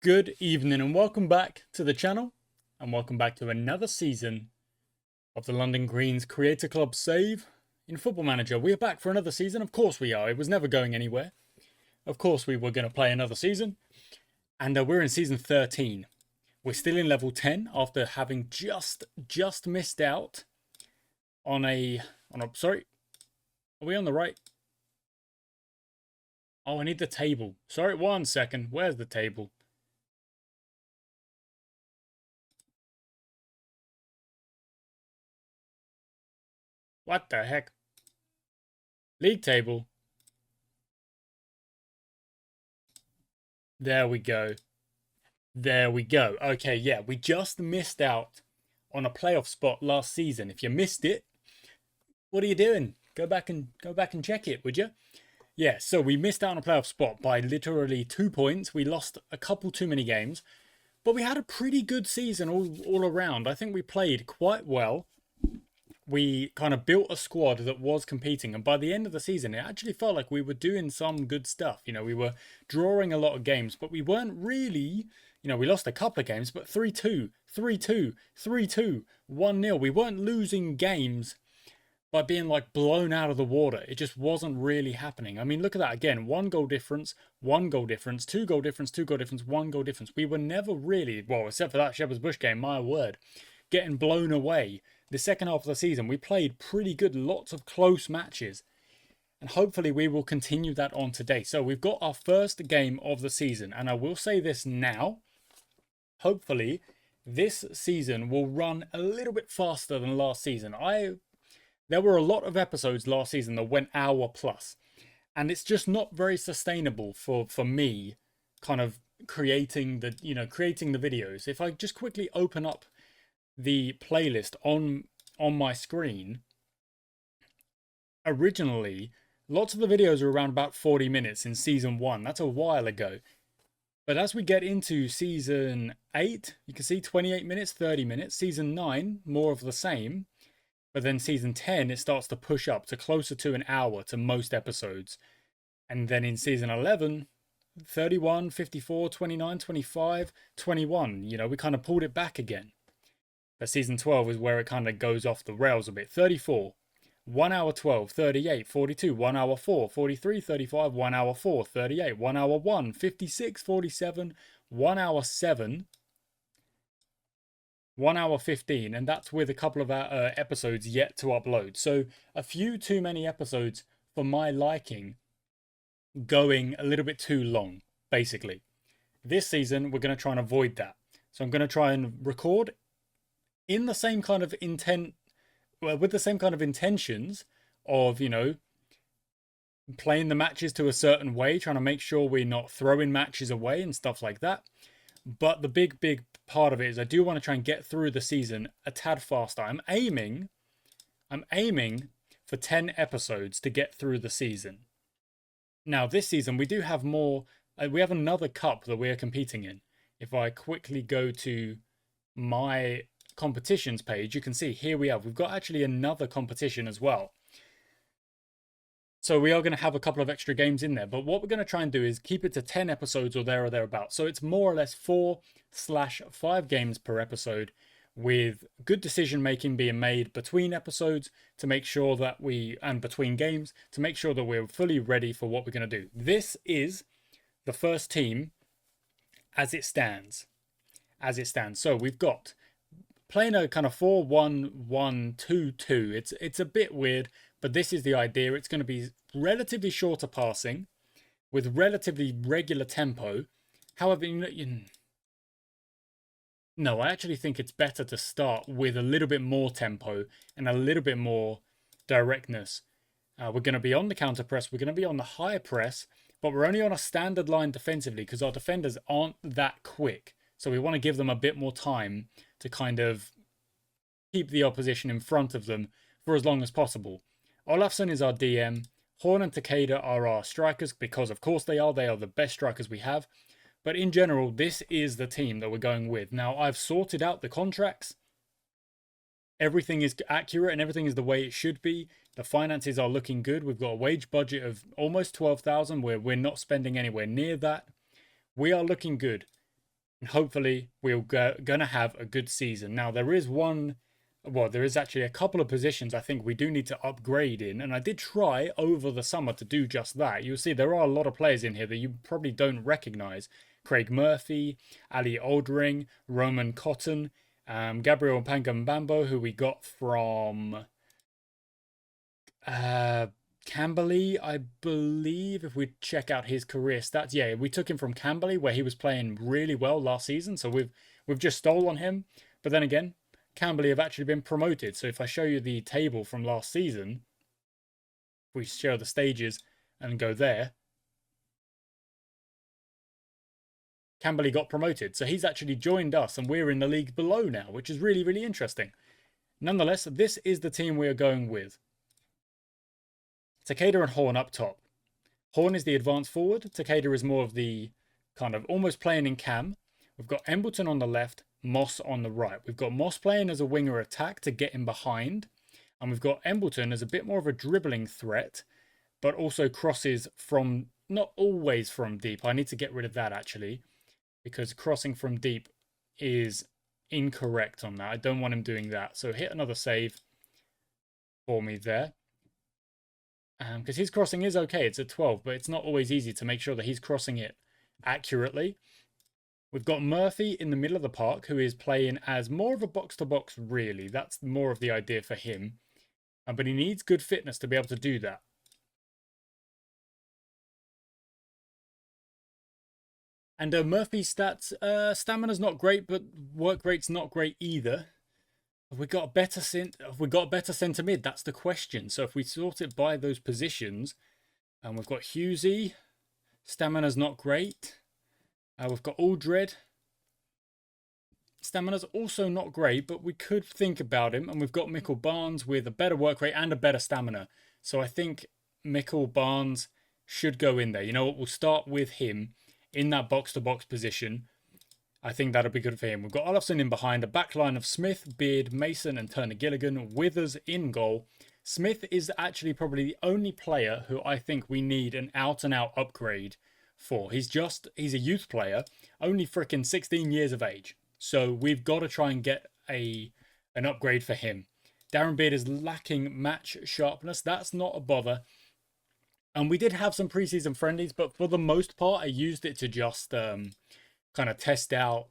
Good evening and welcome back to the channel, and welcome back to another season of the London Greens Creator Club save in Football Manager. We are back for another season. Of course we are. It was never going anywhere. Of course we were going to play another season, and we're in season 13. We're still in level 10 after having just missed out on a sorry. Are we on the right? Oh, I need the table. Sorry, 1 second. Where's the table? What the heck? League table. There we go. There we go. Okay, yeah, we just missed out on a playoff spot last season. If you missed it, what are you doing? Go back and check it, would you? Yeah, so we missed out on a playoff spot by literally 2 points. We lost a couple too many games, but we had a pretty good season all around. I think we played quite well. We kind of built a squad that was competing, and by the end of the season it actually felt like we were doing some good stuff. You know, we were drawing a lot of games, but we weren't really, we lost a couple of games, but 3-2, 3-2, 3-2, 1-0. We weren't losing games by being like blown out of the water. It just wasn't really happening. I mean, look at that again. 1 goal difference, 1 goal difference, 2 goal difference, 2 goal difference, 1 goal difference. We were never really, well, except for that Shepherd's Bush game, my word, getting blown away. The second half of the season, we played pretty good, lots of close matches. And hopefully we will continue that on today. So we've got our first game of the season. And I will say this now. Hopefully this season will run a little bit faster than last season. There were a lot of episodes last season that went hour plus. And it's just not very sustainable for me kind of creating the videos. If I just quickly open up the playlist on my screen, originally lots of the videos were around about 40 minutes in season 1. That's a while ago. But as we get into season 8, you can see 28 minutes, 30 minutes. Season 9, more of the same. But then season 10, it starts to push up to closer to an hour to most episodes. And then in season 11, 31, 54, 29, 25, 21, we kind of pulled it back again. But season 12 is where it kind of goes off the rails a bit. 34, 1 hour 12, 38, 42, 1 hour 4, 43, 35, 1 hour 4, 38, 1 hour 1, 56, 47, 1 hour 7, 1 hour 15, and that's with a couple of episodes yet to upload. So a few too many episodes for my liking, going a little bit too long, basically. This season, we're going to try and avoid that. So I'm going to try and record in the same kind of with the same kind of intentions of, playing the matches to a certain way, trying to make sure we're not throwing matches away and stuff like that. But the big part of it is I do want to try and get through the season a tad faster. I'm aiming for 10 episodes to get through the season. Now, this season we do have more. We have another cup that we're competing in. If I quickly go to my competitions page, you can see here we've got actually another competition as well. So we are going to have a couple of extra games in there, but what we're going to try and do is keep it to 10 episodes or thereabouts. So it's more or less 4/5 games per episode, with good decision making being made between episodes to make sure that between games to make sure that we're fully ready for what we're going to do. This is the first team as it stands. So we've got playing a kind of 4-1-1-2-2. It's a bit weird, but this is the idea. It's going to be relatively shorter passing with relatively regular tempo. However, no, I actually think it's better to start with a little bit more tempo and a little bit more directness. We're going to be on the counter press. We're going to be on the high press, but we're only on a standard line defensively because our defenders aren't that quick. So we want to give them a bit more time to kind of keep the opposition in front of them for as long as possible. Olafsson is our DM. Horn and Takeda are our strikers because, of course, they are. They are the best strikers we have. But in general, this is the team that we're going with. Now, I've sorted out the contracts. Everything is accurate and everything is the way it should be. The finances are looking good. We've got a wage budget of almost 12,000 where we're not spending anywhere near that. We are looking good. And hopefully we're going to have a good season. Now, there is there is actually a couple of positions I think we do need to upgrade in. And I did try over the summer to do just that. You'll see there are a lot of players in here that you probably don't recognize. Craig Murphy, Ali Oldring, Roman Cotton, Gabriel Pangambambo, who we got from Camberley, I believe, if we check out his career stats. Yeah, we took him from Camberley where he was playing really well last season. So we've just stolen him. But then again, Camberley have actually been promoted. So if I show you the table from last season, if we show the stages and go there, Camberley got promoted. So he's actually joined us and we're in the league below now, which is really, really interesting. Nonetheless, this is the team we are going with. Takeda and Horn up top. Horn is the advanced forward. Takeda is more of the kind of almost playing in cam. We've got Embleton on the left, Moss on the right. We've got Moss playing as a winger attack to get him behind. And we've got Embleton as a bit more of a dribbling threat, but also crosses from, not always from deep. I need to get rid of that actually, because crossing from deep is incorrect on that. I don't want him doing that. So hit another save for me there. Because his crossing is okay. It's at 12, but it's not always easy to make sure that he's crossing it accurately. We've got Murphy in the middle of the park, who is playing as more of a box-to-box, really. That's more of the idea for him. But he needs good fitness to be able to do that. And Murphy's stats, stamina's not great, but work rate's not great either. Have we got a better centre mid? That's the question. So if we sort it by those positions, and we've got Husey, stamina's not great. We've got Aldred. Stamina's also not great, but we could think about him. And we've got Michael Barnes with a better work rate and a better stamina. So I think Michael Barnes should go in there. You know what? We'll start with him in that box-to-box position. I think that'll be good for him. We've got Olafsson in behind, a back line of Smith, Beard, Mason and Turner Gilligan, Withers in goal. Smith is actually probably the only player who I think we need an out-and-out upgrade for. He's a youth player, only freaking 16 years of age. So we've got to try and get an upgrade for him. Darren Beard is lacking match sharpness. That's not a bother. And we did have some preseason friendlies, but for the most part, I used it to just kind of test out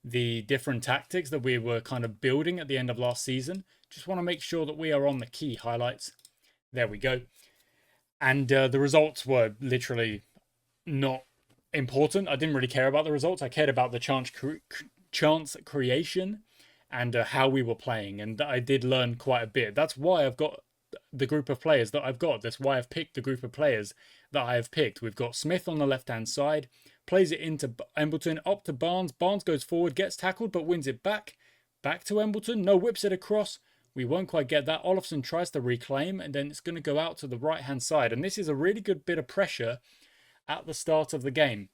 the different tactics that we were kind of building at the end of last season. Just want to make sure that we are on the key highlights. There we go. And the results were literally not important. I didn't really care about the results. I cared about the chance creation and how we were playing. And I did learn quite a bit. That's why I've got the group of players that I've got. That's why I've picked the group of players that I have picked. We've got Smith on the left-hand side. Plays it into Embleton, up to Barnes. Barnes goes forward, gets tackled, but wins it back. Back to Embleton. No, whips it across. We won't quite get that. Olafsson tries to reclaim, and then it's going to go out to the right-hand side. And this is a really good bit of pressure at the start of the game.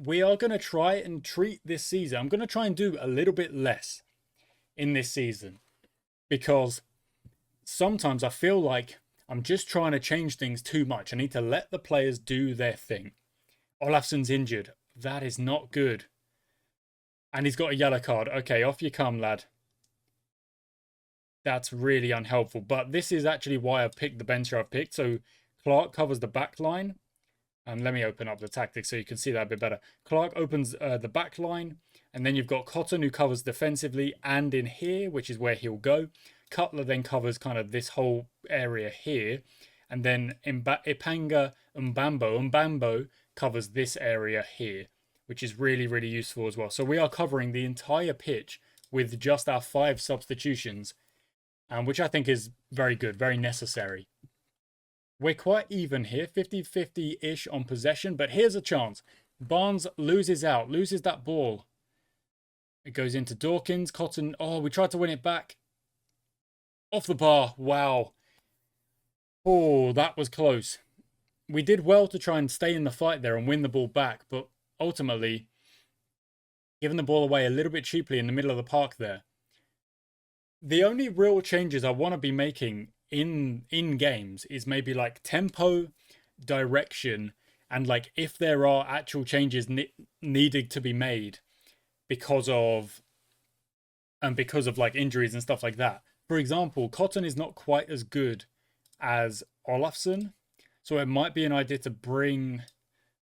We are going to try and treat this season. I'm going to try and do a little bit less in this season, because sometimes I feel like I'm just trying to change things too much. I need to let the players do their thing. Olafsson's injured. That is not good. And he's got a yellow card. Okay, off you come, lad. That's really unhelpful. But this is actually why I've picked the bencher I've picked. So Clark covers the back line. And let me open up the tactics so you can see that a bit better. Clark opens the back line. And then you've got Cotton, who covers defensively and in here, which is where he'll go. Cutler then covers kind of this whole area here. And then Ipanga Mbambo covers this area here, which is really, really useful as well. So we are covering the entire pitch with just our 5 substitutions, which I think is very good, very necessary. We're quite even here, 50-50-ish on possession, but here's a chance. Barnes loses that ball. It goes into Dawkins. Cotton, oh, we tried to win it back. Off the bar, wow. Oh, that was close. We did well to try and stay in the fight there and win the ball back, but ultimately, giving the ball away a little bit cheaply in the middle of the park there. The only real changes I want to be making in games is maybe like tempo, direction, and like if there are actual changes needed to be made. because of like injuries and stuff like that. For example, Cotton is not quite as good as Olafsson, so it might be an idea to bring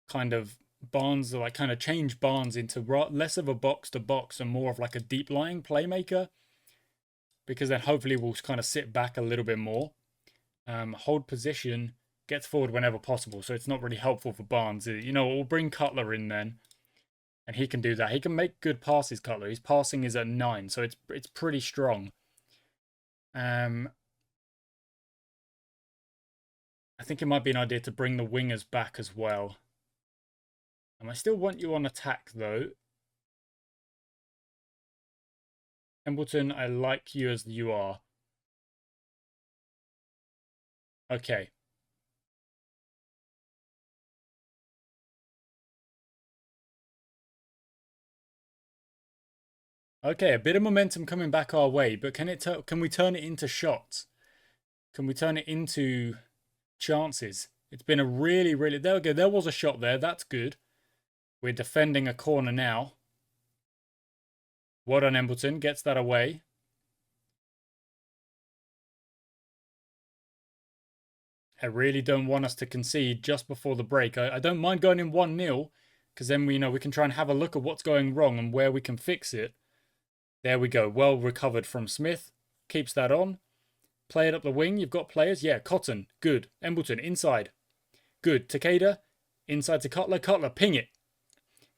kind of Barnes, like kind of change Barnes into less of a box to box and more of like a deep lying playmaker, because then hopefully we'll kind of sit back a little bit more, hold position, gets forward whenever possible. So it's not really helpful for Barnes. You know, we'll bring Cutler in then, and he can do that. He can make good passes, Cutler. His passing is at 9, so it's pretty strong. I think it might be an idea to bring the wingers back as well. I still want you on attack, though. Embleton, I like you as you are. Okay. Okay, a bit of momentum coming back our way, but can we turn it into shots? Can we turn it into chances? It's been a really, really... There we go. There was a shot there. That's good. We're defending a corner now. Well done, Embleton. Gets that away. I really don't want us to concede just before the break. I don't mind going in 1-0, because then we can try and have a look at what's going wrong and where we can fix it. There we go. Well recovered from Smith. Keeps that on. Play it up the wing. You've got players. Yeah, Cotton. Good. Embleton, inside. Good. Takeda. Inside to Cutler. Cutler, ping it.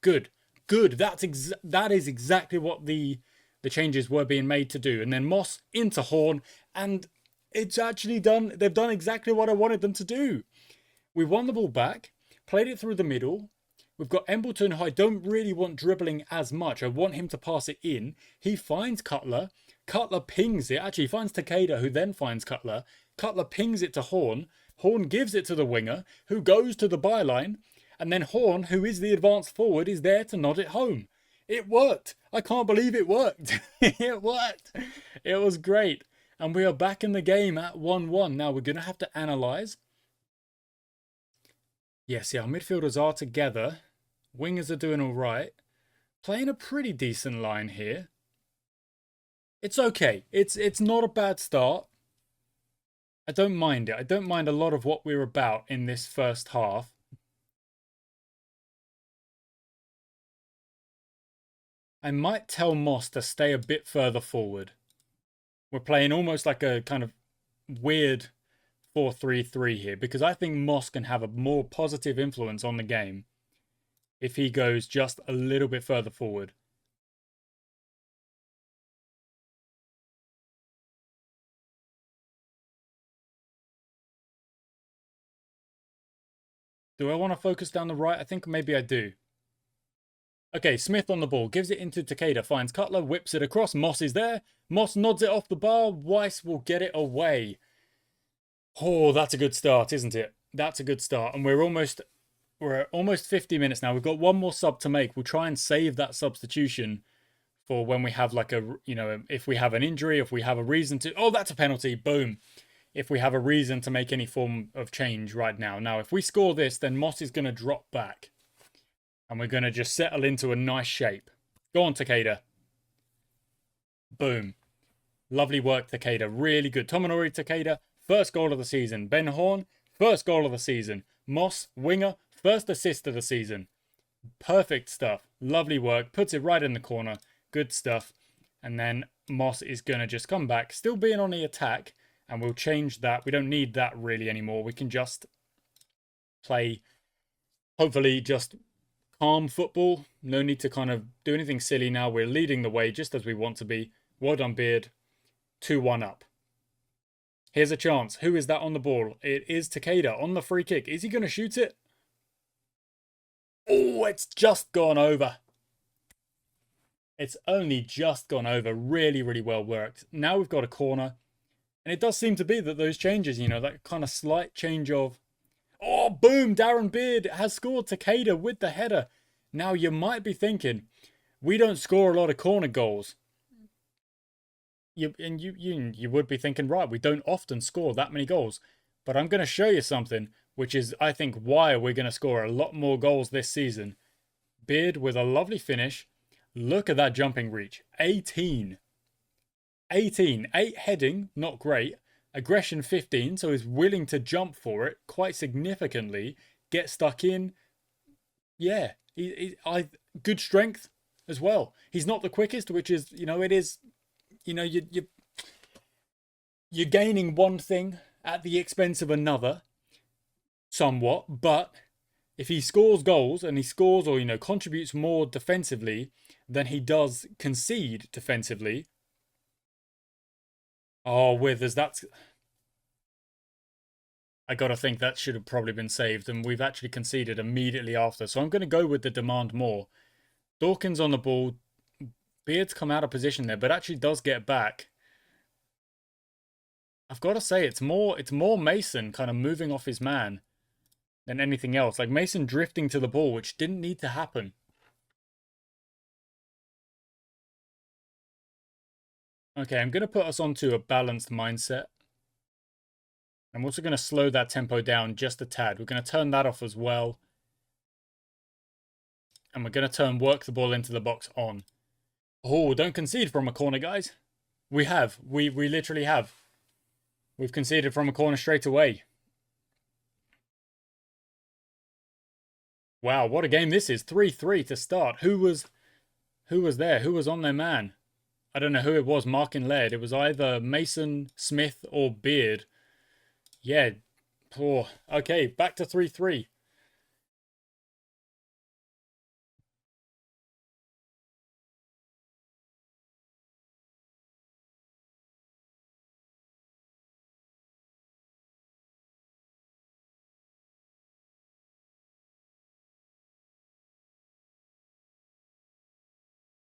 Good. Good. That is exactly what the changes were being made to do. And then Moss into Horn. And it's actually done. They've done exactly what I wanted them to do. We won the ball back. Played it through the middle. We've got Embleton, who I don't really want dribbling as much. I want him to pass it in. He finds Cutler. Cutler pings it. Actually, he finds Takeda, who then finds Cutler. Cutler pings it to Horn. Horn gives it to the winger, who goes to the byline. And then Horn, who is the advanced forward, is there to nod it home. It worked. I can't believe it worked. It worked. It was great. And we are back in the game at 1-1. Now, we're going to have to analyse. Yes, our midfielders are together. Wingers are doing all right. Playing a pretty decent line here. It's okay. It's not a bad start. I don't mind it. I don't mind a lot of what we're about in this first half. I might tell Moss to stay a bit further forward. We're playing almost like a kind of weird 4-3-3 here, because I think Moss can have a more positive influence on the game if he goes just a little bit further forward. Do I want to focus down the right? I think maybe I do. Okay, Smith on the ball. Gives it into Takeda. Finds Cutler. Whips it across. Moss is there. Moss nods it off the bar. Weiss will get it away. Oh, that's a good start, isn't it? That's a good start. And we're almost 50 minutes now. We've got one more sub to make. We'll try and save that substitution for when we have like a, if we have an injury, if we have a reason to... Oh, that's a penalty. Boom. If we have a reason to make any form of change right now. Now, if we score this, then Moss is going to drop back. And we're going to just settle into a nice shape. Go on, Takeda. Boom. Lovely work, Takeda. Really good. Tomonori Takeda, first goal of the season. Ben Horn, first goal of the season. Moss, winger, first assist of the season. Perfect stuff. Lovely work. Puts it right in the corner. Good stuff. And then Moss is going to just come back, still being on the attack. And we'll change that. We don't need that really anymore. We can just play, hopefully, just calm football. No need to kind of do anything silly now. We're leading the way just as we want to be. Well done, Beard. 2-1 up. Here's a chance. Who is that on the ball? It is Takeda on the free kick. Is he going to shoot it? Oh, it's just gone over. It's only just gone over. Really, really well worked. Now we've got a corner. And it does seem to be that those changes, that kind of slight change of... Oh, boom! Darren Beard has scored. Takeda with the header. Now, you might be thinking, we don't score a lot of corner goals. You would be thinking, right, we don't often score that many goals. But I'm going to show you something, which is, I think, why we're going to score a lot more goals this season. Beard with a lovely finish. Look at that jumping reach. 18. 18. 8 heading, not great. Aggression 15, so he's willing to jump for it quite significantly. Get stuck in. Yeah, good strength as well. He's not the quickest, which is, it is, you're gaining one thing at the expense of another, somewhat. But if he scores goals and he scores or contributes more defensively than he does concede defensively. Oh, Withers, I gotta think that should have probably been saved, and we've actually conceded immediately after. So I'm going to go with the demand more. Dawkins on the ball. Beard's come out of position there, but actually does get back. I've got to say, it's more Mason kind of moving off his man than anything else. Like Mason drifting to the ball, which didn't need to happen. Okay, I'm going to put us onto a balanced mindset. I'm also going to slow that tempo down just a tad. We're going to turn that off as well. And we're going to turn work the ball into the box on. Oh, don't concede from a corner, guys. We have. We literally have. We've conceded from a corner straight away. Wow, what a game this is. 3-3 to start. Who was there? Who was on their man? I don't know who it was marking Laird. It was either Mason, Smith, or Beard. Yeah. Oh, okay, back to 3-3.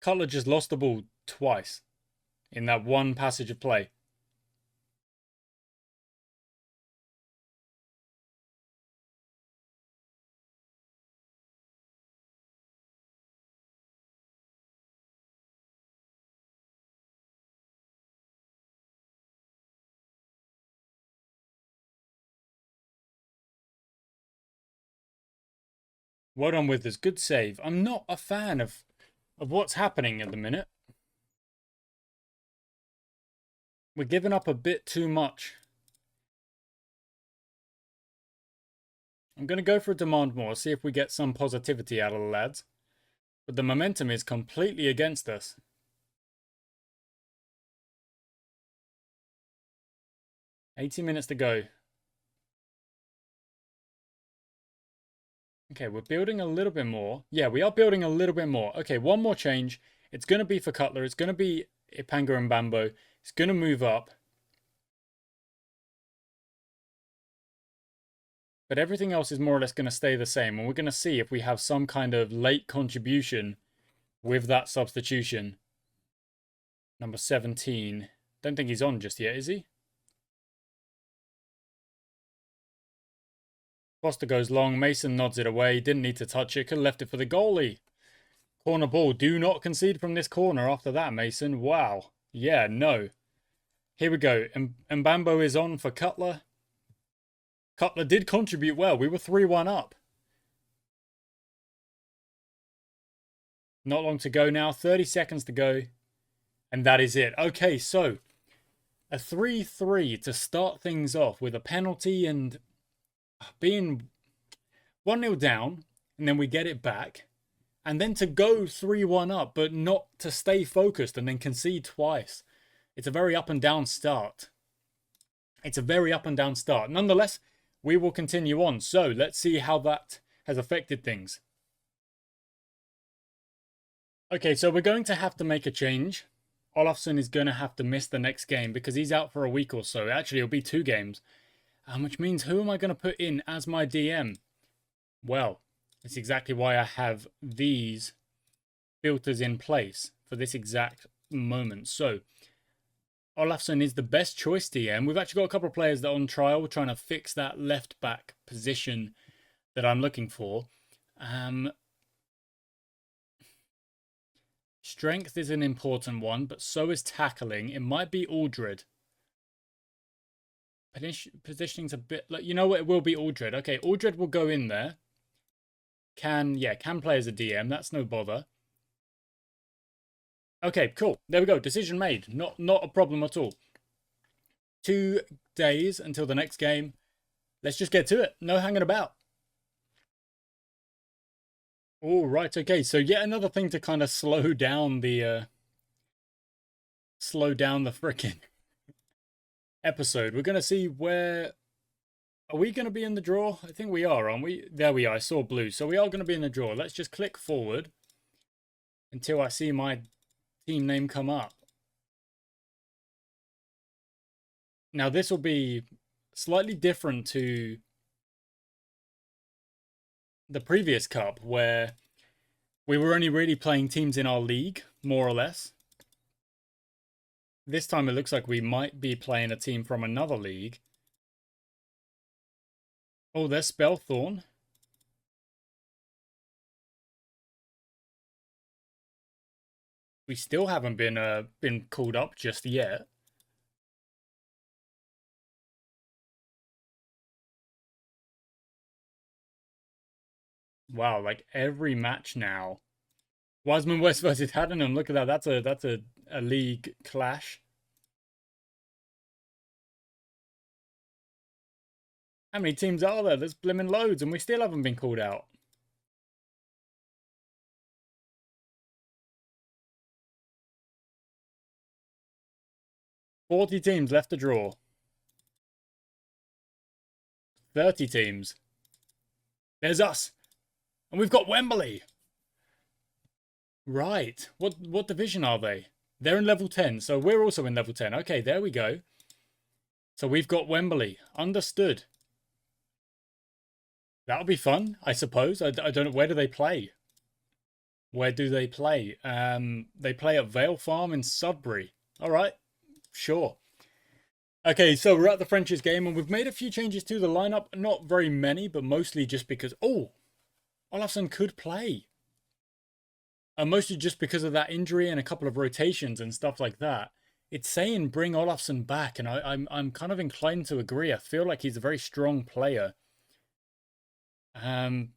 Cutler just lost the ball twice in that one passage of play. Well done with this. Good save. I'm not a fan of what's happening at the minute. We're giving up a bit too much. I'm going to go for a demand more, see if we get some positivity out of the lads. But the momentum is completely against us. $80 minutes to go. Okay, we're building a little bit more. Yeah, we are building a little bit more. Okay, one more change. It's going to be for Cutler. It's going to be Ipanga and Bambo. It's going to move up. But everything else is more or less going to stay the same. And we're going to see if we have some kind of late contribution with that substitution. Number 17. Don't think he's on just yet, is he? Foster goes long. Mason nods it away. Didn't need to touch it. Could have left it for the goalie. Corner ball. Do not concede from this corner after that, Mason. Wow. Yeah, no. Here we go. And Bambo is on for Cutler. Cutler did contribute well. We were 3-1 up. Not long to go now. 30 seconds to go. And that is it. Okay, so a 3-3 to start things off with a penalty and being 1-0 down. And then we get it back. And then to go 3-1 up, but not to stay focused and then concede twice. It's a very up and down start. It's a very up and down start. Nonetheless, we will continue on. So let's see how that has affected things. Okay, so we're going to have to make a change. Olafsson is going to have to miss the next game because he's out for a week or so. Actually, it'll be 2 games. Which means who am I going to put in as my DM? Well, it's exactly why I have these filters in place for this exact moment. So, Olafsson is the best choice DM. We've actually got a couple of players that are on trial. We're trying to fix that left back position that I'm looking for. Strength is an important one, but so is tackling. It might be Aldred. Positioning's a bit like, you know what, it will be Aldred. Okay, Aldred will go in there. Can play as a DM. That's no bother. Okay, cool. There we go. Decision made. Not a problem at all. 2 days until the next game. Let's just get to it. No hanging about. All right. Okay. So yet another thing to kind of slow down the frickin' episode. We're gonna see where. Are we going to be in the draw? I think we are, aren't we? There we are. I saw blue. So we are going to be in the draw. Let's just click forward until I see my team name come up. Now, this will be slightly different to the previous cup, where we were only really playing teams in our league, more or less. This time it looks like we might be playing a team from another league. Oh, there's Spellthorn. We still haven't been called up just yet. Wow, like every match now. Wiseman West versus Haddenham. Look at that. That's a league clash. How many teams are there? There's blimmin' loads, and we still haven't been called out. $40 teams left to draw. 30 teams. There's us. And we've got Wembley. Right. What division are they? They're in level 10, so we're also in level 10. Okay, there we go. So we've got Wembley. Understood. That'll be fun, I suppose. I don't know. Where do they play? Where do they play? They play at Vale Farm in Sudbury. All right. Sure. Okay, so we're at the French's game, and we've made a few changes to the lineup. Not very many, but mostly just because... Oh! Olafsson could play. Mostly just because of that injury and a couple of rotations and stuff like that. It's saying bring Olafsson back, and I'm kind of inclined to agree. I feel like he's a very strong player. No,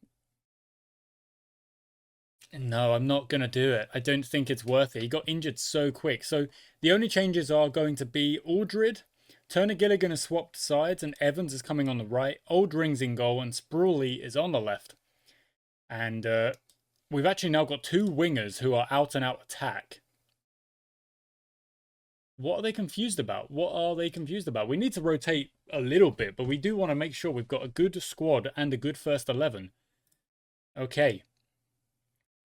I'm not going to do it. I don't think it's worth it. He got injured so quick. So the only changes are going to be Aldred. Turner Gilligan has swapped sides, and Evans is coming on the right. Oldring's in goal, and Sprawley is on the left. And we've actually now got two wingers who are out and out attack. What are they confused about? What are they confused about? We need to rotate a little bit, but we do want to make sure we've got a good squad and a good first 11. Okay.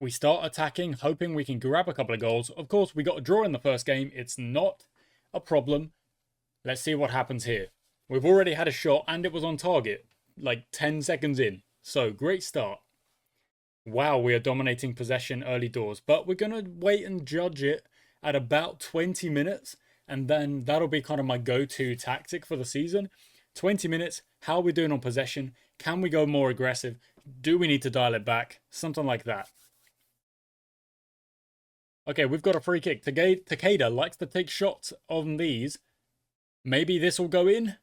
We start attacking, hoping we can grab a couple of goals. Of course, we got a draw in the first game. It's not a problem. Let's see what happens here. We've already had a shot, and it was on target, like 10 seconds in. So, great start. Wow, we are dominating possession early doors. But we're going to wait and judge it at about 20 minutes. And then that'll be kind of my go-to tactic for the season. 20 minutes, how are we doing on possession? Can we go more aggressive? Do we need to dial it back? Something like that. Okay, we've got a free kick. Takeda likes to take shots on these. Maybe this will go in?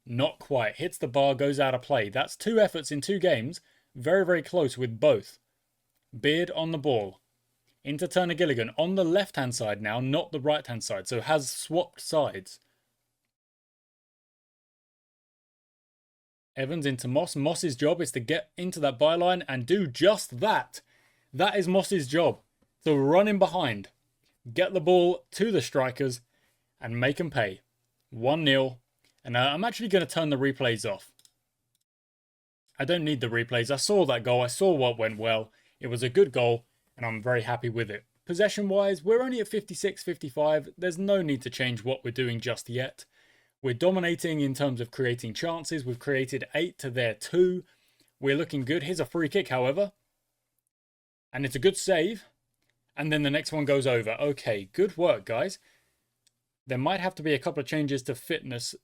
Not quite. Hits the bar, goes out of play. That's 2 efforts in 2 games. Very, very close with both. Beard on the ball. Into Turner Gilligan. On the left-hand side now, not the right-hand side. So has swapped sides. Evans into Moss. Moss's job is to get into that byline and do just that. That is Moss's job. So run in behind. Get the ball to the strikers and make them pay. 1-0. And I'm actually going to turn the replays off. I don't need the replays. I saw that goal. I saw what went well. It was a good goal, and I'm very happy with it. Possession-wise, we're only at 56, 55. There's no need to change what we're doing just yet. We're dominating in terms of creating chances. We've created 8 to their 2. We're looking good. Here's a free kick, however. And it's a good save. And then the next one goes over. Okay, good work, guys. There might have to be a couple of changes to fitness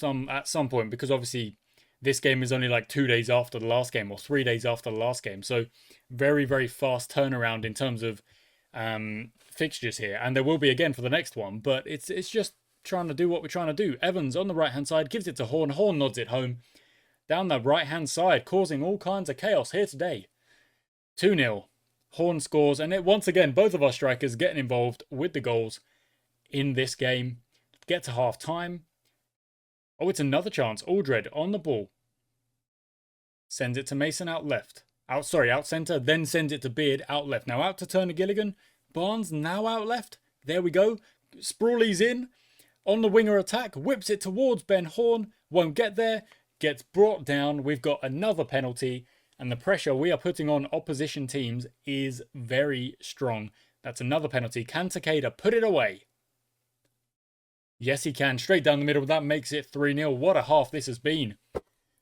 at some point, because obviously this game is only like 2 days after the last game, or 3 days after the last game. So very, very fast turnaround in terms of fixtures here. And there will be again for the next one, but it's just trying to do what we're trying to do. Evans on the right-hand side gives it to Horn. Horn nods it home. Down the right-hand side, causing all kinds of chaos here today. 2-0. Horn scores, and once again, both of our strikers getting involved with the goals in this game. Get to half time. Oh, it's another chance. Aldred on the ball. Sends it to Mason out left. Out centre. Then sends it to Beard out left. Now out to Turner Gilligan. Barnes now out left. There we go. Sprawley's in. On the winger attack. Whips it towards Ben Horn. Won't get there. Gets brought down. We've got another penalty. And the pressure we are putting on opposition teams is very strong. That's another penalty. Can Takeda put it away? Yes, he can. Straight down the middle. That makes it 3-0. What a half this has been.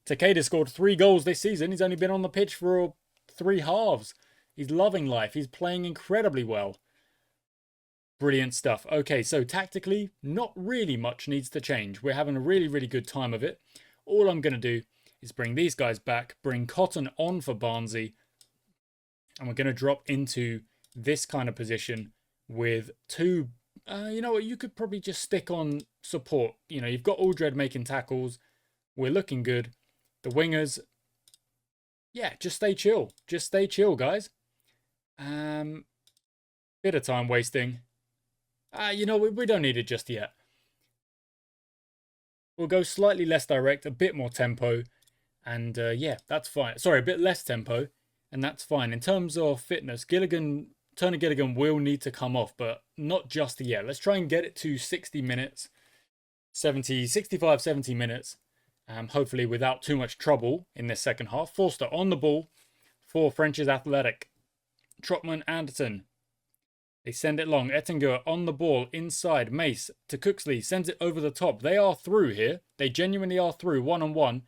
Takeda scored 3 goals this season. He's only been on the pitch for 3 halves. He's loving life. He's playing incredibly well. Brilliant stuff. Okay, so tactically, not really much needs to change. We're having a really, really good time of it. All I'm going to do is bring these guys back, bring Cotton on for Barnsley, and we're going to drop into this kind of position with 2... you know what, you could probably just stick on support. You know, you've got Aldred making tackles. We're looking good. The wingers, yeah, just stay chill. Just stay chill, guys. Bit of time wasting. You know, we don't need it just yet. We'll go slightly less direct, a bit more tempo. And yeah, that's fine. Sorry, a bit less tempo. And that's fine. In terms of fitness, Turner Gilligan will need to come off, but not just yet. Let's try and get it to 60 minutes. 65, 70 minutes. Hopefully without too much trouble in this second half. Forster on the ball for French's Athletic. Trotman, Anderton. They send it long. Ettinger on the ball inside. Mace to Cooksley. Sends it over the top. They are through here. They genuinely are through one-on-one.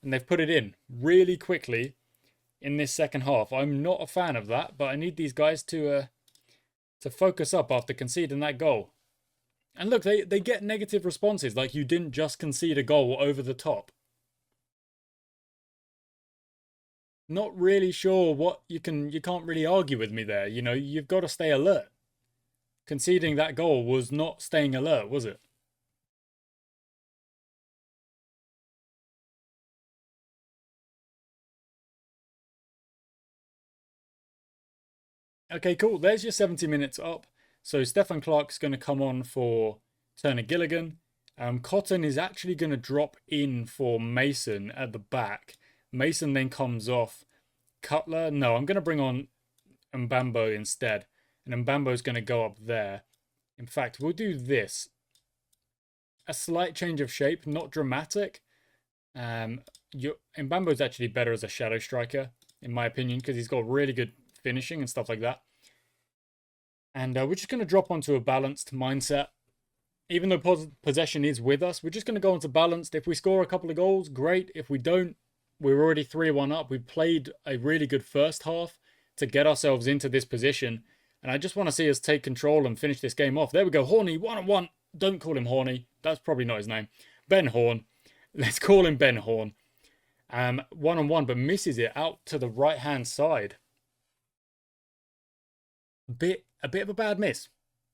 And they've put it in really quickly in this second half. I'm not a fan of that, but I need these guys to focus up after conceding that goal. And look, they get negative responses, like you didn't just concede a goal over the top. Not really sure what you can't really argue with me there. You know, you've got to stay alert. Conceding that goal was not staying alert, was it? Okay, cool. There's your 70 minutes up. So Stefan Clark's going to come on for Turner Gilligan. Cotton is actually going to drop in for Mason at the back. Mason then comes off. Cutler, no, I'm going to bring on Mbambo instead. And Mbambo's going to go up there. In fact, we'll do this. A slight change of shape, not dramatic. Mbambo's actually better as a shadow striker, in my opinion, because he's got really good finishing and stuff like that. And we're just going to drop onto a balanced mindset. Even though possession is with us, we're just going to go into balanced. If we score a couple of goals, great. If we don't, we're already 3-1 up. We played a really good first half to get ourselves into this position. And I just want to see us take control and finish this game off. There we go. Horny, 1-on-1. Don't call him Horny. That's probably not his name. Ben Horn. Let's call him Ben Horn. 1-on-1, but misses it out to the right-hand side. A bit of a bad miss,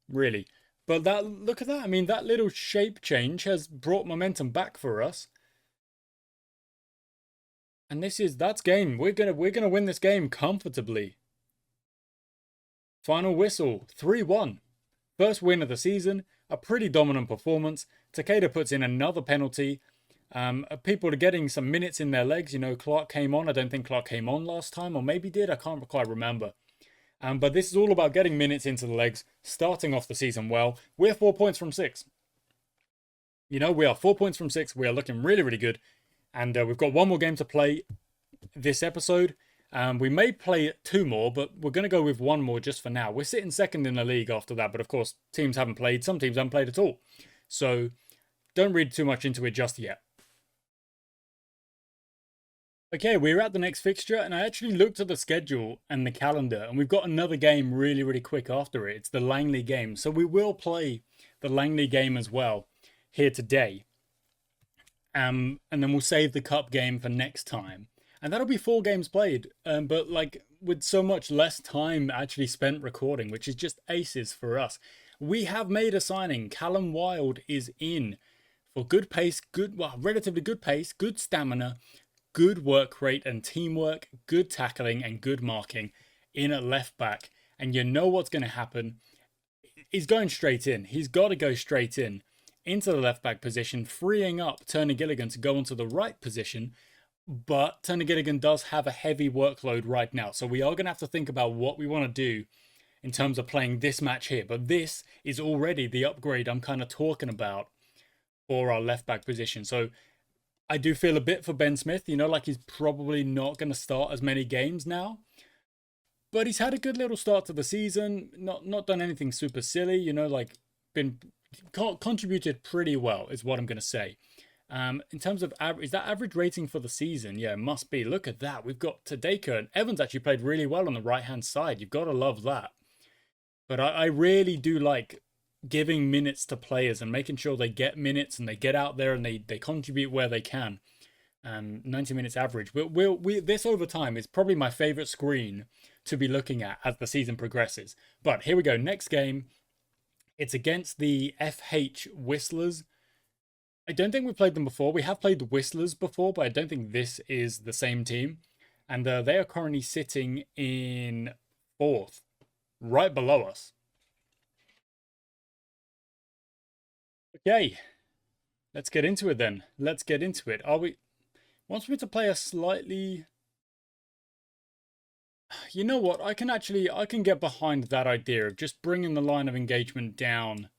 really. But look at that. I mean, that little shape change has brought momentum back for us. And that's game. We're gonna win this game comfortably. Final whistle, 3-1. First win of the season. A pretty dominant performance. Takeda puts in another penalty. People are getting some minutes in their legs. You know, Clark came on. I don't think Clark came on last time, or maybe did. I can't quite remember. But this is all about getting minutes into the legs, starting off the season well. We're 4 points from 6. You know, we are 4 points from 6. We are looking really, really good. And we've got one more game to play this episode. We may play 2 more, but we're going to go with 1 more just for now. We're sitting second in the league after that. But of course, teams haven't played. Some teams haven't played at all. So don't read too much into it just yet. Okay, we're at the next fixture, and I actually looked at the schedule and the calendar, and we've got another game really, really quick after it. It's the Langley game, so we will play the Langley game as well here today. And then we'll save the cup game for next time. And that'll be 4 games played, but like with so much less time actually spent recording, which is just aces for us. We have made a signing. Callum Wilde is in for good pace, relatively good pace, good stamina, good work rate and teamwork, good tackling and good marking. in at left back, and you know what's going to happen. He's going straight in. He's got to go straight in into the left back position, freeing up Turner Gilligan to go into the right position. But Turner Gilligan does have a heavy workload right now, so we are going to have to think about what we want to do in terms of playing this match here. But this is already the upgrade I'm kind of talking about for our left back position. So I do feel a bit for Ben Smith, you know, like he's probably not going to start as many games now. But he's had a good little start to the season, not done anything super silly, you know, like been contributed pretty well is what I'm going to say. In terms of average, is that average rating for the season? Yeah, it must be. Look at that. We've got Tadeka, and Evans actually played really well on the right-hand side. You've got to love that. But I really do like giving minutes to players and making sure they get minutes and they get out there and they contribute where they can. 90 minutes average. This over time is probably my favorite screen to be looking at as the season progresses. But here we go. Next game. It's against the FH Whistlers. I don't think we've played them before. We have played the Whistlers before, but I don't think this is the same team. And they are currently sitting in 4th, right below us. Okay, let's get into it then. Let's get into it. Wants me to play a slightly... You know what? I can get behind that idea of just bringing the line of engagement down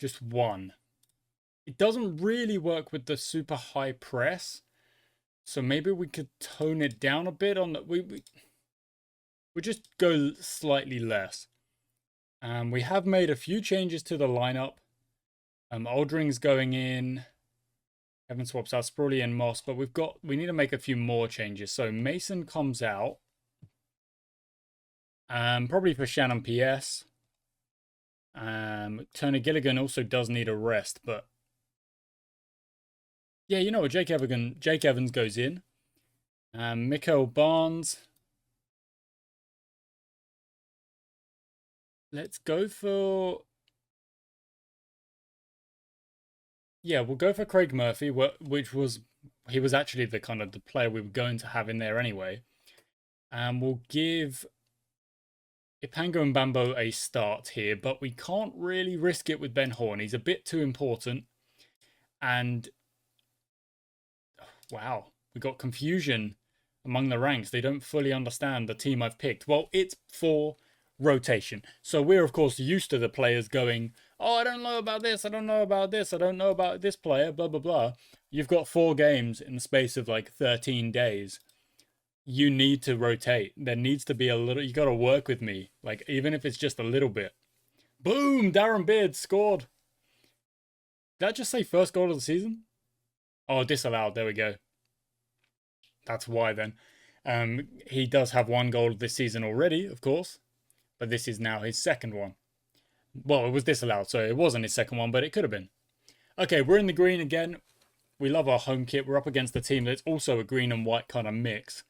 just 1. It doesn't really work with the super high press. So maybe we could tone it down a bit on the... We just go slightly less. We have made a few changes to the lineup. Aldring's going in. Evan swaps out Sprawley and Moss, but we need to make a few more changes. So Mason comes out. Probably for Shannon PS. Turner Gilligan also does need a rest, but yeah, you know what? Jake Evans goes in. Mikael Barnes. Let's go for... Yeah, we'll go for Craig Murphy, he was actually the kind of the player we were going to have in there anyway. We'll give Ipango and Bambo a start here, but we can't really risk it with Ben Horn. He's a bit too important. And wow, we got confusion among the ranks. They don't fully understand the team I've picked. Well, it's for rotation. So we're, of course, used to the players going, oh, I don't know about this, I don't know about this, I don't know about this player, blah, blah, blah. You've got 4 games in the space of like 13 days. You need to rotate. There needs to be a little... You got to work with me. Like, even if it's just a little bit. Boom! Darren Beard scored. Did that just say first goal of the season? Oh, disallowed. There we go. That's why then. He does have 1 goal this season already, of course. But this is now his second one. Well, it was disallowed, so it wasn't his second one, but it could have been. Okay, we're in the green again. We love our home kit. We're up against a team that's also a green and white kind of mix.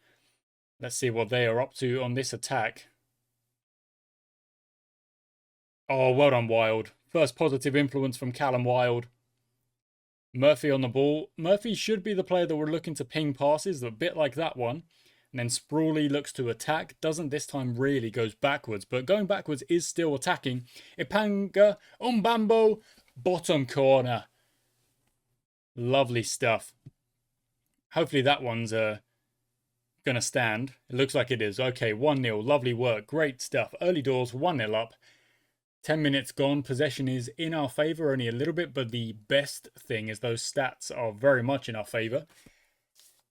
Let's see what they are up to on this attack. Oh, well done, Wild. First positive influence from Callum Wild. Murphy on the ball. Murphy should be the player that we're looking to ping passes, a bit like that one. And then Sprawley looks to attack. Doesn't this time really, goes backwards. But going backwards is still attacking. Ipanga, Umbambo, bottom corner. Lovely stuff. Hopefully that one's going to stand. It looks like it is. Okay, 1-0. Lovely work. Great stuff. Early doors, 1-0 up. 10 minutes gone. Possession is in our favour, only a little bit. But the best thing is those stats are very much in our favour.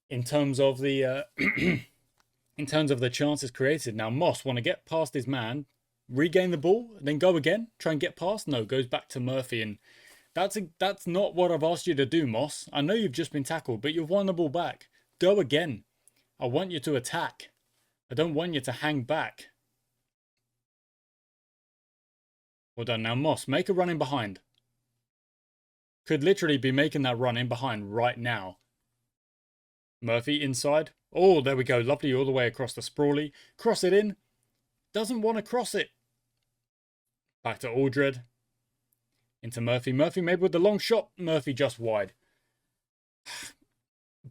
In terms of the in terms of the chances created. Now Moss want to get past his man, regain the ball, then go again, try and get past. No, goes back to Murphy, and that's not what I've asked you to do, Moss. I know you've just been tackled, but you've won the ball back. Go again. I want you to attack. I don't want you to hang back. Well done. Now Moss, make a run in behind. Could literally be making that run in behind right now. Murphy inside. Oh, there we go. Lovely all the way across the Sprawley. Cross it in. Doesn't want to cross it. Back to Aldred. Into Murphy. Murphy maybe with the long shot. Murphy just wide.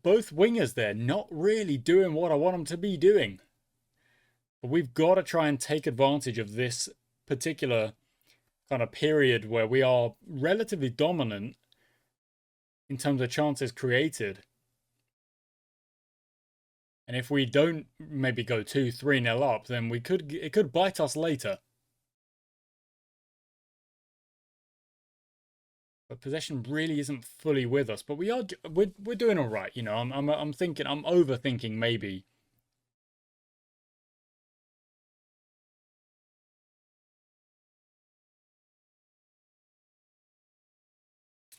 Both wingers there not really doing what I want them to be doing. But we've got to try and take advantage of this particular kind of period where we are relatively dominant in terms of chances created. And if we don't maybe go 2-3-0 up, then it could bite us later. But possession really isn't fully with us. But we're doing all right. You know, I'm overthinking maybe.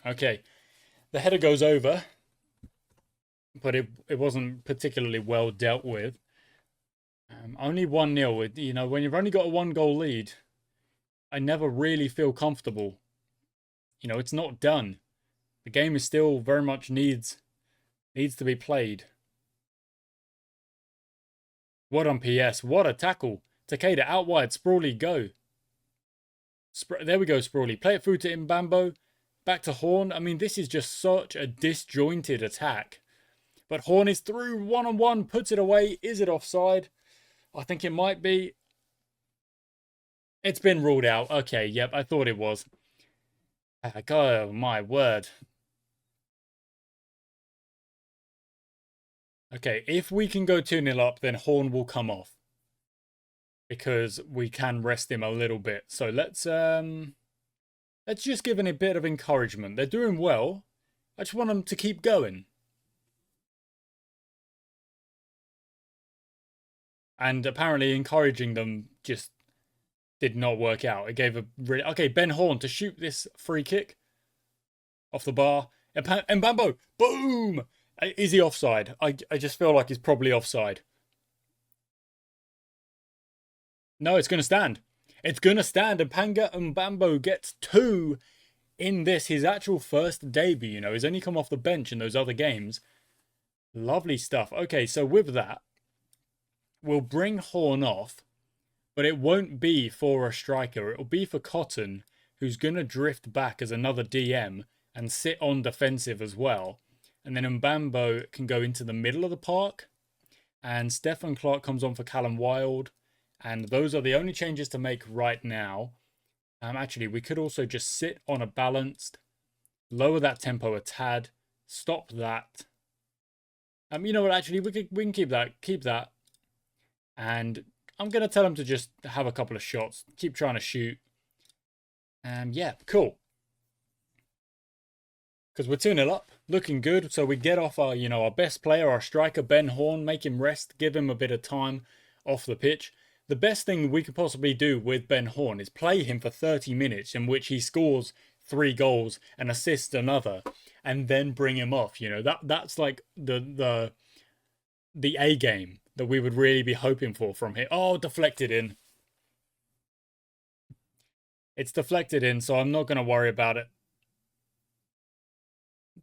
Okay, the header goes over, but it wasn't particularly well dealt with. Only 1-0. You know, when you've only got a 1-goal lead, I never really feel comfortable. You know, it's not done. The game is still very much needs to be played. What on PS? What a tackle! Takeda out wide. Sprawley, go. There we go, Sprawley. Play it through to Mbambo. Back to Horn. I mean, this is just such a disjointed attack. But Horn is through, one-on-one, puts it away. Is it offside? I think it might be. It's been ruled out. Okay, yep, I thought it was. Oh, my word. Okay, if we can go 2-0 up, then Horn will come off. Because we can rest him a little bit. So let's just give him a bit of encouragement. They're doing well. I just want them to keep going. And apparently encouraging them just did not work out. It gave a really... Okay, Ben Horn to shoot this free kick. Off the bar. And Bambo! Boom! Is he offside? I just feel like he's probably offside. No, it's going to stand. It's going to stand. And Panga and Bambo gets 2 in this. His actual first debut, you know. He's only come off the bench in those other games. Lovely stuff. Okay, so with that, we'll bring Horn off. But it won't be for a striker. It'll be for Cotton, who's going to drift back as another DM and sit on defensive as well. And then Mbambo can go into the middle of the park. And Stefan Clark comes on for Callum Wilde. And those are the only changes to make right now. Actually, we could also just sit on a balanced, lower that tempo a tad, stop that. You know what? Actually, we can keep that, and I'm gonna tell him to just have a couple of shots, keep trying to shoot. Yeah, cool. Because we're 2-0 up, looking good. So we get off our, you know, our best player, our striker Ben Horn, make him rest, give him a bit of time off the pitch. The best thing we could possibly do with Ben Horn is play him for 30 minutes in which he scores 3 goals and assists another, and then bring him off. You know, that's like the A game that we would really be hoping for from here. Oh, deflected in. It's deflected in, so I'm not going to worry about it.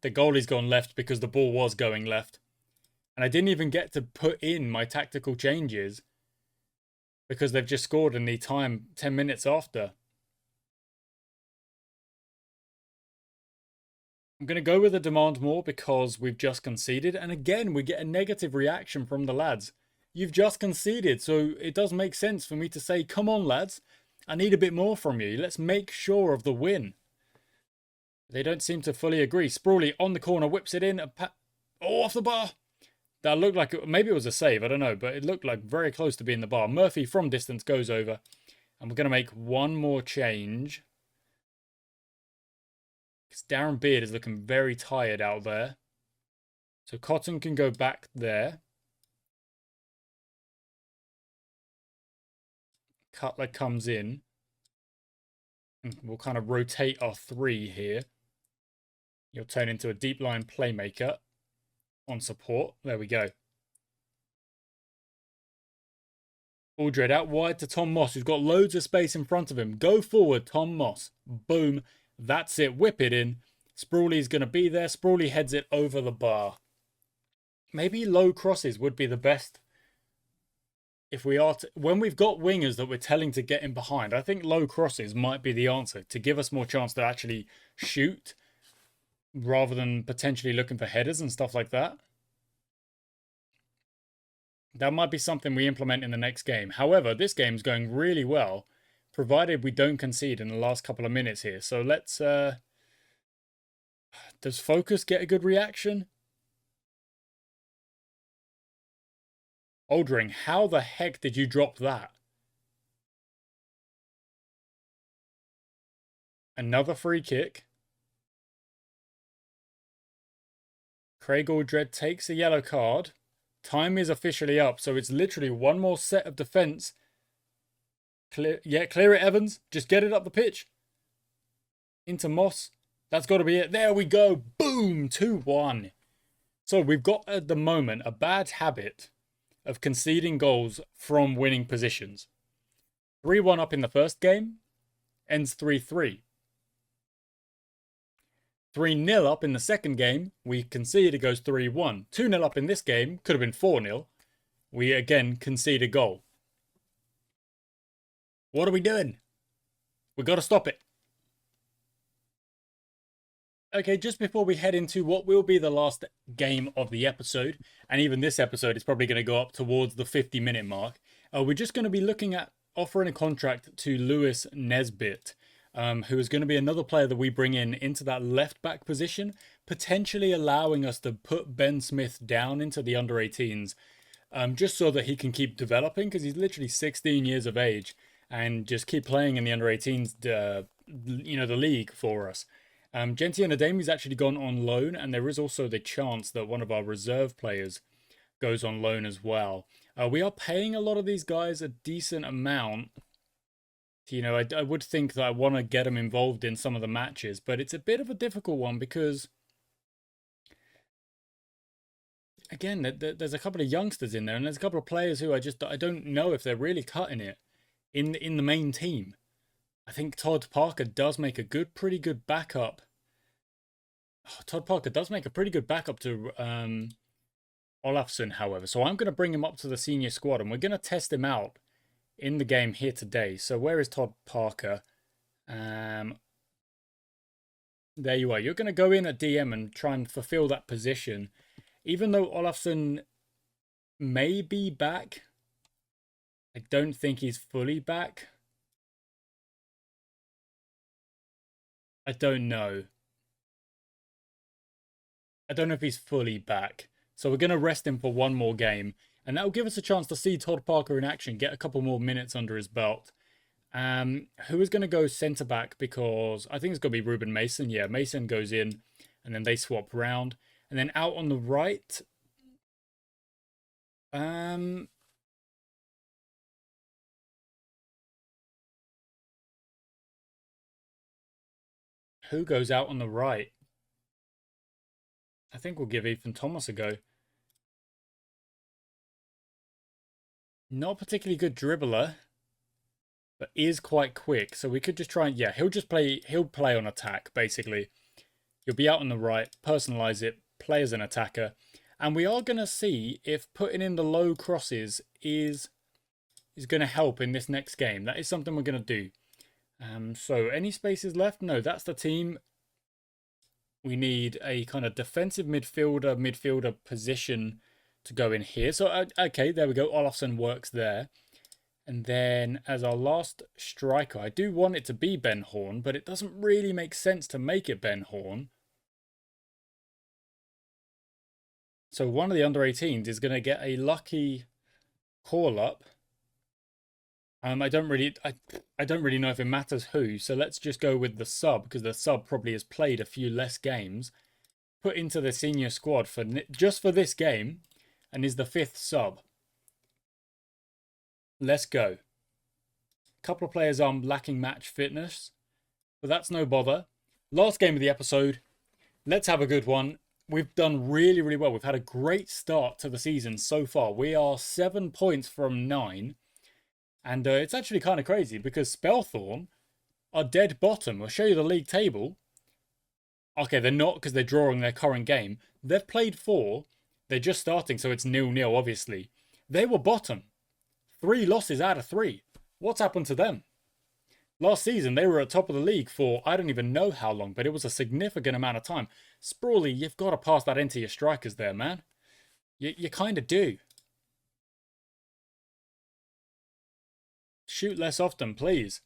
The goalie's gone left because the ball was going left. And I didn't even get to put in my tactical changes because they've just scored in the time 10 minutes after. I'm going to go with a demand more because we've just conceded. And again, we get a negative reaction from the lads. You've just conceded, so it does make sense for me to say, come on, lads. I need a bit more from you. Let's make sure of the win. They don't seem to fully agree. Sprawley on the corner, whips it in. Oh, off the bar. That looked like, maybe it was a save, I don't know, but it looked like very close to being the bar. Murphy from distance goes over. And we're going to make one more change. Because Darren Beard is looking very tired out there. So Cotton can go back there. Cutler comes in. And we'll kind of rotate our 3 here. You'll turn into a deep line playmaker on support. There we go. Aldred out wide to Tom Moss, who's got loads of space in front of him. Go forward, Tom Moss. Boom. That's it. Whip it in. Sprawley's going to be there. Sprawley heads it over the bar. Maybe low crosses would be the best. If we are when we've got wingers that we're telling to get in behind, I think low crosses might be the answer to give us more chance to actually shoot rather than potentially looking for headers and stuff like that. That might be something we implement in the next game. However, this game's going really well, provided we don't concede in the last couple of minutes here. So let's... does Focus get a good reaction? Oldring, how the heck did you drop that? Another free kick. Craig Aldred takes a yellow card. Time is officially up, so it's literally one more set of defence. Clear it, Evans. Just get it up the pitch. Into Moss. That's got to be it. There we go. Boom. 2-1. So we've got, at the moment, a bad habit of conceding goals from winning positions. 3-1 up in the first game. Ends 3-3. 3-0 up in the second game. We concede, it goes 3-1. 2-0 up in this game. Could have been 4-0. We again concede a goal. What are we doing? We've got to stop it. Okay, just before we head into what will be the last game of the episode, and even this episode is probably going to go up towards the 50-minute mark, we're just going to be looking at offering a contract to Lewis Nesbitt, who is going to be another player that we bring in into that left-back position, potentially allowing us to put Ben Smith down into the under-18s, just so that he can keep developing, because he's literally 16 years of age, and just keep playing in the under-18s, the league for us. Gentian Ademi's actually gone on loan, and there is also the chance that one of our reserve players goes on loan as well. We are paying a lot of these guys a decent amount. I would think that I want to get them involved in some of the matches, but it's a bit of a difficult one because, again, there's a couple of youngsters in there, and there's a couple of players who I don't know if they're really cutting it in the main team. I think Todd Parker does make a pretty good backup. Todd Parker does make a pretty good backup to Olafsson, however. So I'm going to bring him up to the senior squad, and we're going to test him out in the game here today. So where is Todd Parker? There you are. You're going to go in at DM and try and fulfill that position. Even though Olafsson may be back, I don't think he's fully back. I don't know. I don't know if he's fully back. So we're going to rest him for one more game. And that will give us a chance to see Todd Parker in action, get a couple more minutes under his belt. Who is going to go centre-back? Because I think it's going to be Ruben Mason. Yeah, Mason goes in, and then they swap round. And then out on the right... who goes out on the right? I think we'll give Ethan Thomas a go. Not particularly good dribbler, but is quite quick. So we could just try and, yeah, he'll play on attack, basically. He'll be out on the right, personalise it, play as an attacker. And we are going to see if putting in the low crosses is going to help in this next game. That is something we're going to do. So any spaces left? No, that's the team. We need a kind of defensive midfielder position to go in here. So, okay, there we go. Olafsson works there. And then as our last striker, I do want it to be Ben Horn, but it doesn't really make sense to make it Ben Horn. So one of the under-18s is going to get a lucky call-up. I don't really know if it matters who, so let's just go with the sub, because the sub probably has played a few less games. Put into the senior squad just for this game, and is the 5th sub. Let's go. A couple of players are lacking match fitness, but that's no bother. Last game of the episode. Let's have a good one. We've done really, really well. We've had a great start to the season so far. We are 7 points from 9. And it's actually kind of crazy because Spelthorne are dead bottom. I'll show you the league table. Okay, they're not because they're drawing their current game. They've played 4. They're just starting, so it's 0-0, obviously. They were bottom. 3 losses out of 3. What's happened to them? Last season, they were at top of the league for I don't even know how long, but it was a significant amount of time. Sprawley, you've got to pass that into your strikers there, man. You kind of do. shoot less often, please.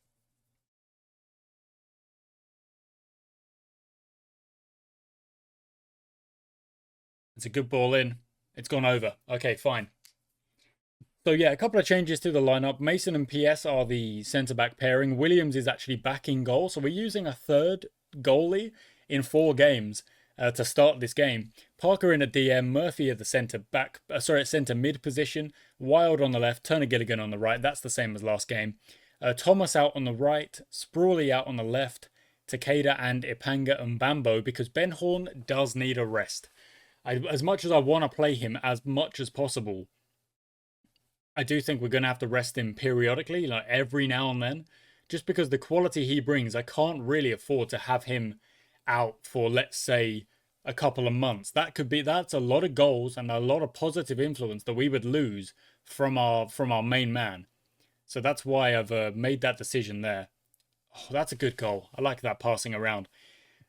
It's a good ball in. It's gone over. Okay, fine. So yeah, a couple of changes to the lineup. Mason and PS are the centre-back pairing. Williams is actually back in goal. So we're using a third goalie in 4 games to start this game. Parker in at DM, Murphy at the centre-back, at centre-mid position, Wild on the left, Turner Gilligan on the right. That's the same as last game. Thomas out on the right, Sprawley out on the left, Takeda and Ipanga and Bambo, because Ben Horn does need a rest. As much as I want to play him as much as possible, I do think we're going to have to rest him periodically, like every now and then, just because the quality he brings, I can't really afford to have him out for, let's say, a couple of months. That's a lot of goals and a lot of positive influence that we would lose from our main man. So that's why I've made that decision there. Oh, that's a good goal. I like that passing around.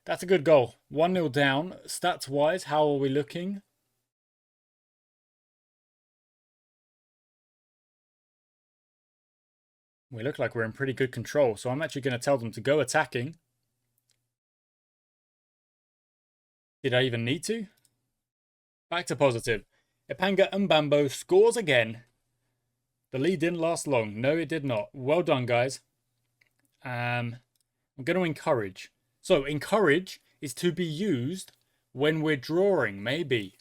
That's a good goal. 1-0 down. Stats-wise, how are we looking? We look like we're in pretty good control, so I'm actually going to tell them to go attacking. Did I even need to? Back to positive. Ipanga Mbambo scores again. The lead didn't last long. No, it did not. Well done, guys. I'm going to encourage. So, encourage is to be used when we're drawing, maybe.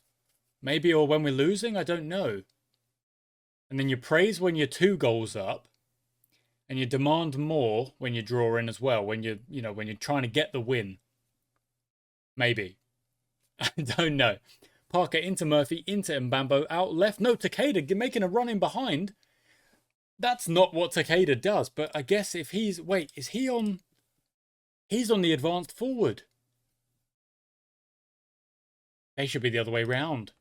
Maybe, or when we're losing, I don't know. And then you praise when you're 2 goals up. And you demand more when you're drawing as well, when when you're trying to get the win. Maybe. I don't know. Parker into Murphy, into Mbambo, out left. No, Takeda making a run in behind. That's not what Takeda does, but I guess if he's... Wait, is he on... He's on the advanced forward. They should be the other way round.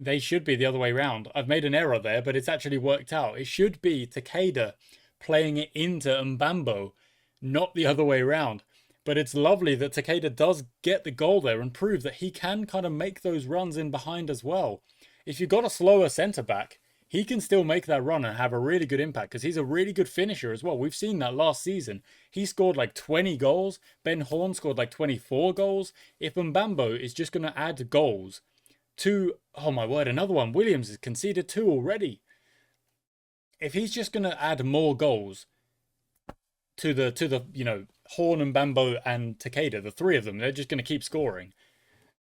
They should be the other way round. I've made an error there, but it's actually worked out. It should be Takeda playing it into Mbambo, not the other way round. But it's lovely that Takeda does get the goal there and prove that he can kind of make those runs in behind as well. If you've got a slower centre-back, he can still make that run and have a really good impact because he's a really good finisher as well. We've seen that last season. He scored like 20 goals. Ben Horn scored like 24 goals. If Mbambo is just going to add goals to... Oh my word, another one. Williams has conceded 2 already. If he's just going to add more goals to the Horn and Bambo and Takeda, the 3 of them, they're just going to keep scoring.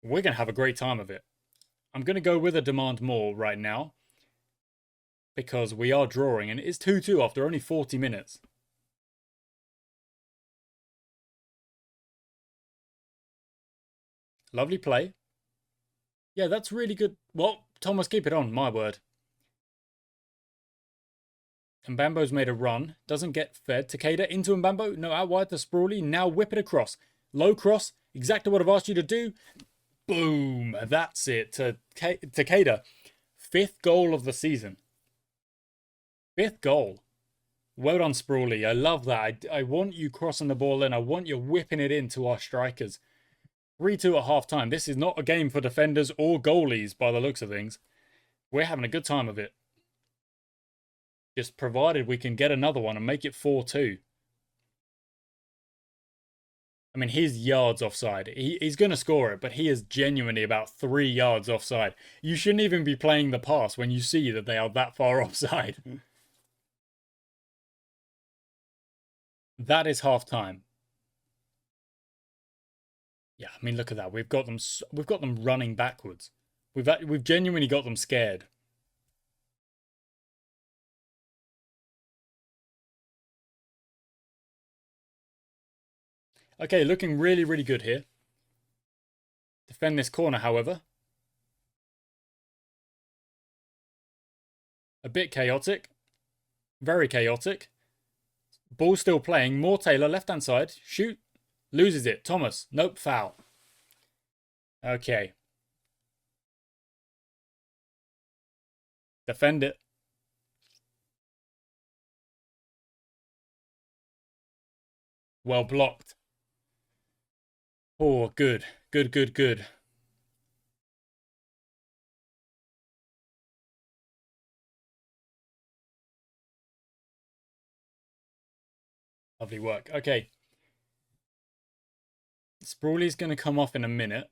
We're going to have a great time of it. I'm going to go with a demand more right now because we are drawing and it is 2-2 after only 40 minutes. Lovely play. Yeah, that's really good. Well, Thomas, keep it on, my word. Mbambo's made a run. Doesn't get fed. Takeda into Mbambo. No, out wide to Sprawley. Now whip it across. Low cross. Exactly what I've asked you to do. Boom. That's it. To Takeda. 5th goal of the season. 5th goal. Well done, Sprawley. I love that. I want you crossing the ball in. I want you whipping it into our strikers. 3-2 at half-time. This is not a game for defenders or goalies by the looks of things. We're having a good time of it. Just provided we can get another one and make it 4-2. I mean, he's yards offside. He's going to score it, but he is genuinely about 3 yards offside. You shouldn't even be playing the pass when you see that they are that far offside. That is half-time. Yeah, I mean, look at that. We've got them running backwards. We've genuinely got them scared. Okay, looking really, really good here. Defend this corner, however. A bit chaotic. Very chaotic. Ball still playing. More Taylor, left-hand side. Shoot. Loses it. Thomas. Nope, foul. Okay. Defend it. Well blocked. Oh, good. Good, good, good. Lovely work. Okay. Sprawley's going to come off in a minute.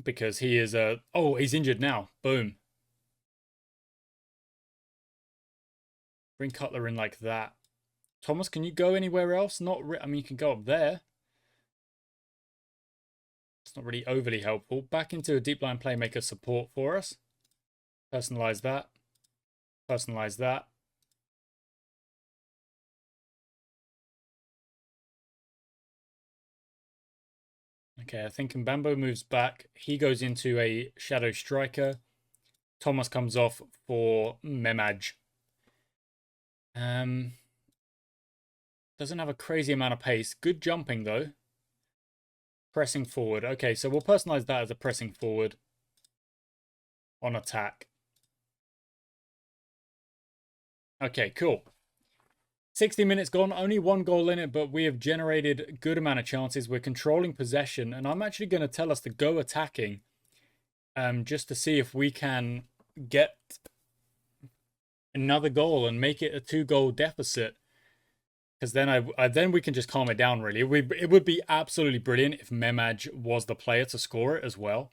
Because he is oh, he's injured now. Boom. Bring Cutler in like that. Thomas, can you go anywhere else? Not I mean, you can go up there. It's not really overly helpful. Back into a deep line playmaker support for us. Personalize that. Personalize that. Okay, I think Mbambo moves back. He goes into a shadow striker. Thomas comes off for Memaj. Doesn't have a crazy amount of pace. Good jumping, though. Pressing forward. Okay, so we'll personalize that as a pressing forward on attack. Okay, cool. 60 minutes gone, only 1 goal in it, but we have generated a good amount of chances. We're controlling possession, and I'm actually going to tell us to go attacking just to see if we can get another goal and make it a 2-goal deficit. Because then then we can just calm it down, really. It would be absolutely brilliant if Memaj was the player to score it as well.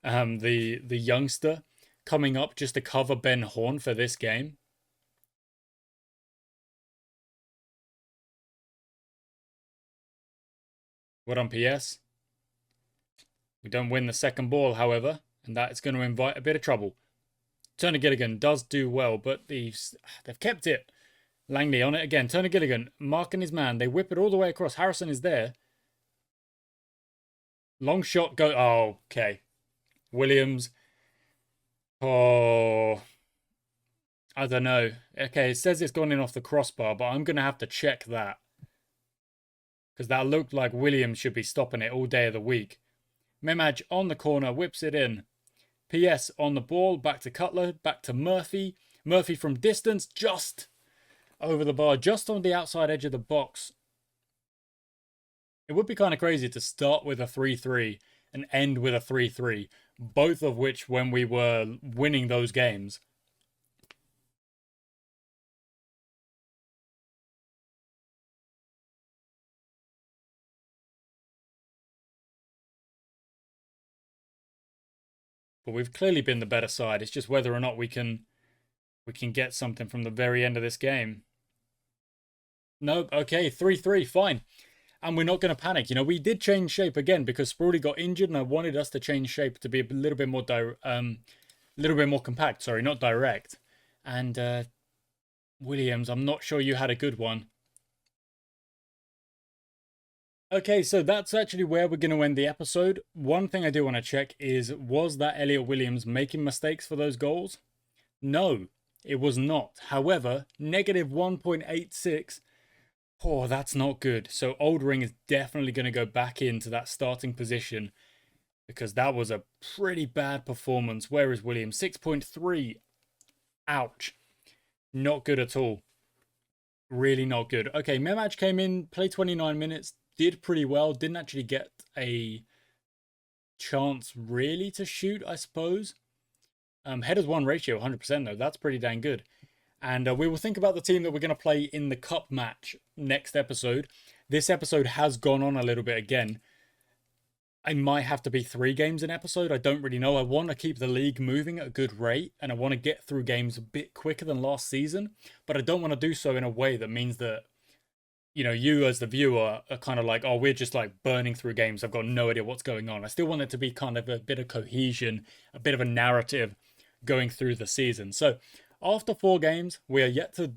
The youngster coming up just to cover Ben Horn for this game. What on PS? We don't win the second ball, however, and that is going to invite a bit of trouble. Turner Gilligan does do well, but they've kept it. Langley on it again. Turner Gilligan marking his man. They whip it all the way across. Harrison is there. Long shot go. Oh, okay. Williams. Oh, I don't know. Okay, it says it's gone in off the crossbar, but I'm going to have to check that. Because that looked like Williams should be stopping it all day of the week. Memaj on the corner, whips it in. PS on the ball, back to Cutler, back to Murphy. Murphy from distance, just over the bar, just on the outside edge of the box. It would be kind of crazy to start with a 3-3 and end with a 3-3. Both of which, when we were winning those games, but we've clearly been the better side. It's just whether or not we can get something from the very end of this game. Nope. Okay, 3-3, fine. And we're not going to panic. You know, we did change shape again because Sprawley got injured, and I wanted us to change shape to be a little bit more compact. Sorry, not direct. And Williams, I'm not sure you had a good one. Okay, so that's actually where we're going to end the episode. One thing I do want to check is, was that Elliot Williams making mistakes for those goals? No, it was not. However, negative 1.86. Oh, that's not good. So Oldring is definitely going to go back into that starting position because that was a pretty bad performance. Where is Williams? 6.3. Ouch. Not good at all. Really not good. Okay, Memaj came in, played 29 minutes, did pretty well. Didn't actually get a chance really to shoot, I suppose. Headers 1 ratio, 100% though. That's pretty dang good. And we will think about the team that we're going to play in the cup match next episode. This episode has gone on a little bit again. I might have to be 3 games an episode. I don't really know. I want to keep the league moving at a good rate, and I want to get through games a bit quicker than last season. But I don't want to do so in a way that means that, you know, you as the viewer are kind of like, oh, we're just like burning through games. I've got no idea what's going on. I still want it to be kind of a bit of cohesion, a bit of a narrative going through the season. So after 4 games, we are yet to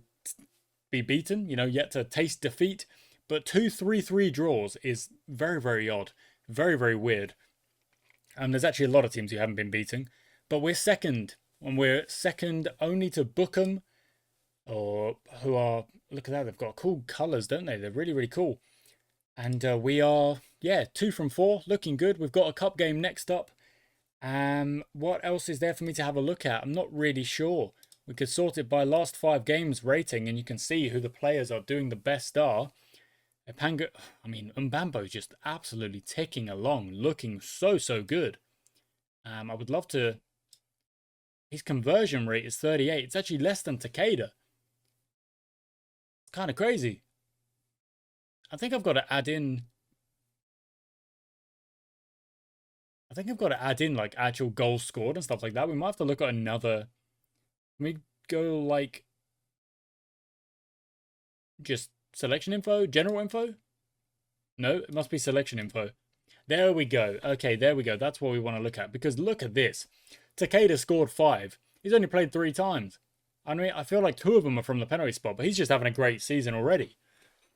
be beaten, you know, yet to taste defeat. But 2 3-3 draws is very, very odd. Very, very weird. There's actually a lot of teams who haven't been beating. But we're second. And we're second only to Bookham. Or who are... Look at that. They've got cool colours, don't they? They're really, really cool. And we are, yeah, 2 from 4. Looking good. We've got a cup game next up. What else is there for me to have a look at? I'm not really sure. We could sort it by last 5 games rating, and you can see who the players are doing the best are. Mbambo's just absolutely ticking along, looking so, so good. I would love to... His conversion rate is 38. It's actually less than Takeda. It's kind of crazy. I think I've got to add in. I think I've got to add in like actual goals scored and stuff like that. We might have to look at another. Can we go like just selection info, general info? No, it must be selection info. There we go. Okay, there we go. That's what we want to look at. Because look at this. Takeda scored 5. He's only played 3 times. I mean, I feel like 2 of them are from the penalty spot, but he's just having a great season already.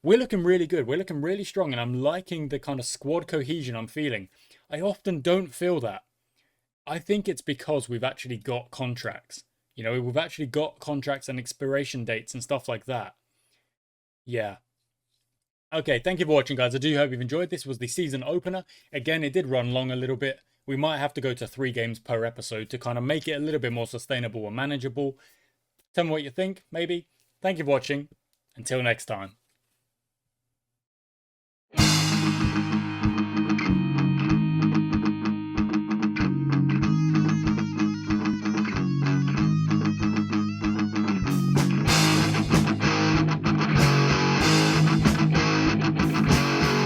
We're looking really good. We're looking really strong, and I'm liking the kind of squad cohesion I'm feeling. I often don't feel that. I think it's because we've actually got contracts. You know, we've actually got contracts and expiration dates and stuff like that. Yeah. Okay, thank you for watching, guys. I do hope you've enjoyed. This was the season opener. Again, it did run long a little bit. We might have to go to 3 games per episode to kind of make it a little bit more sustainable and manageable. Tell me what you think, maybe. Thank you for watching. Until next time.